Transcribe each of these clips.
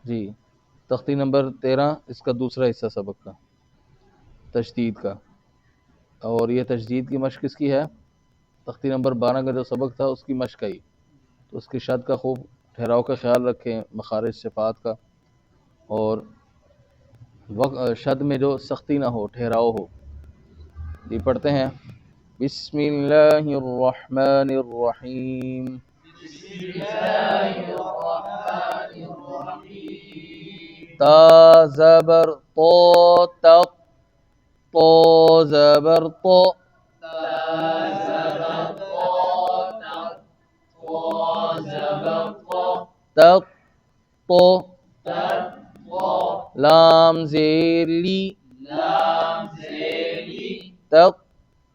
جی تختی نمبر 13 اس کا دوسرا حصہ سبق کا تجدید کا، اور یہ تجدید کی مشق کس کی ہے؟ تختی نمبر 12 کا جو سبق تھا اس کی مشق آئی، تو اس کی شد کا خوب ٹھہراؤ کا خیال رکھیں، مخارج صفات کا، اور شد میں جو سختی نہ ہو، ٹھہراؤ ہو۔ جی پڑھتے ہیں، بسم اللہ الرحمن الرحیم، تا زبر تو تق، تو زبر تو، تق تو، لام زیر لی، تق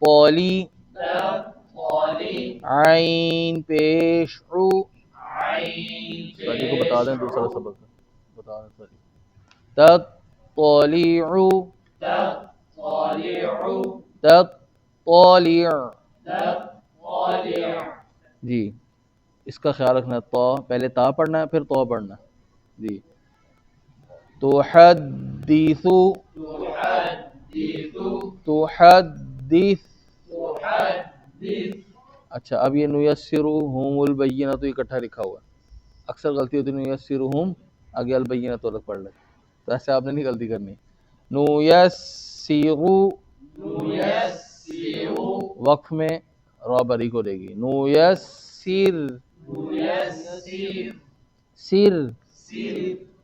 پولی، عین پیش رو، ساری کو بتا دیں دوسرا سبق بتا دیں ساری، تطلع، تطلع، جی اس کا خیال رکھنا ہے، تو پہلے تا پڑھنا ہے پھر تو پڑھنا ہے۔ جی تحدث، تحدث، اچھا اب یہ نیسرہم البینۃ اکٹھا لکھا ہوا ہے، اکثر غلطی ہوتی ہے نیسرہم آگے البینۃ الگ پڑھ لیں، تو ایسے آپ نے نہیں غلطی کرنی۔ نیسر، وقف میں را بری کو لے گی، نیسر، سر،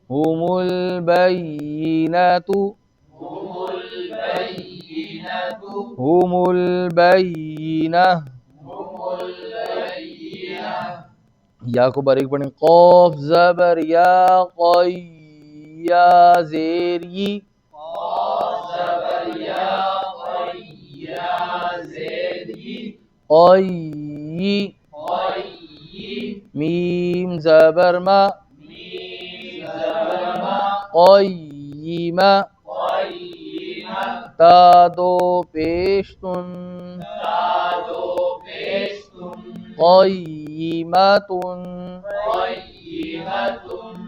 ہم البینۃ، ہم البینہ، یا کو باریک پڑھیں، قاف زبر یا، قی، یا زیر ی، قی، میم زبر ما، قیمہ، تا دو پیش تن، قیمۃ،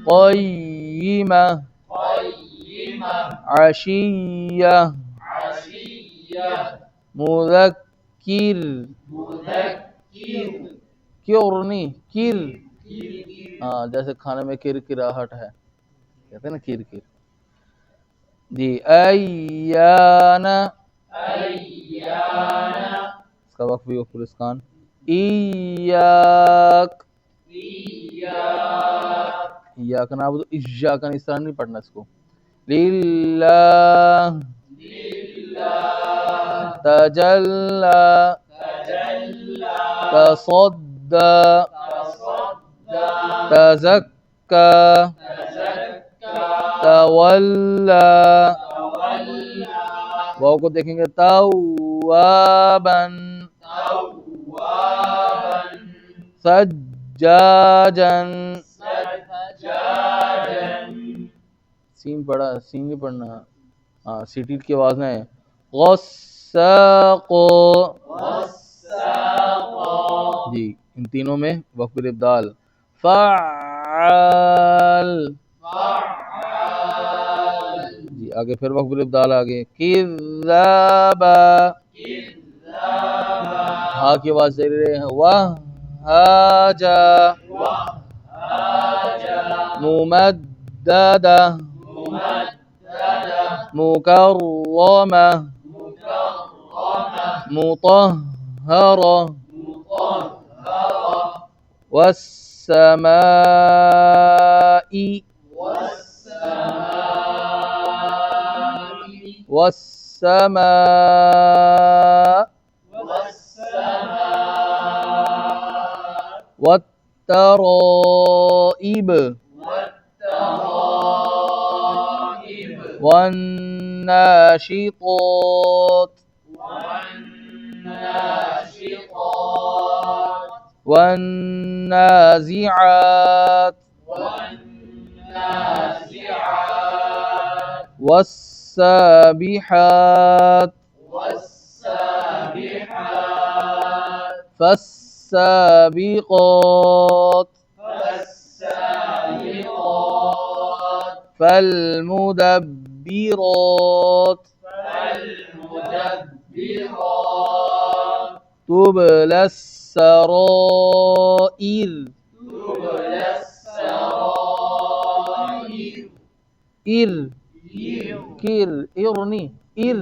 قیمہ، عشیہ، مذکر، کیور نہیں کر، ہاں جیسے کھانے میں کرکراہٹ ہے کہتے ہیں نا کر کر۔ جی ایان، اس کا وقف بھی وقف الاسکان، ایاک، ایاک نعبد، ایاک اس طرح نہیں پڑھنا اس کو، للہ، تجلی، تصدی، تزکی، تولی، واو کو دیکھیں گے، توابا، سجاجا، سین پڑھا، سین نہیں پڑھنا، ہاں سیٹی کی آواز نہ ہے، غساق، جی ان تینوں میں وقف الابدال، فعال، جی آگے پھر وقف الابدال آگے، کذابا، ہاں کی آواز دے رہے ہیں، وہاجا، ممددہ، مکرمہ، مطہرہ، والسماء، والسماء، والترائب، والناشطات، والنازعات، والسابحات، فالسابقات، فالمدبرات تبلى السرائر إر كير إرني إر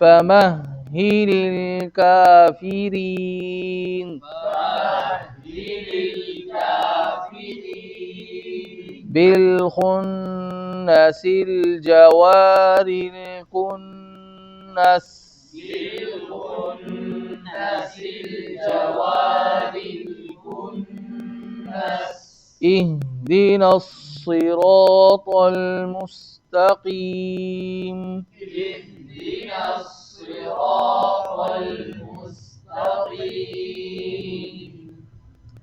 فمهل الكافرين بالخنس الجوار الكنس اهدنا الصراط المستقيم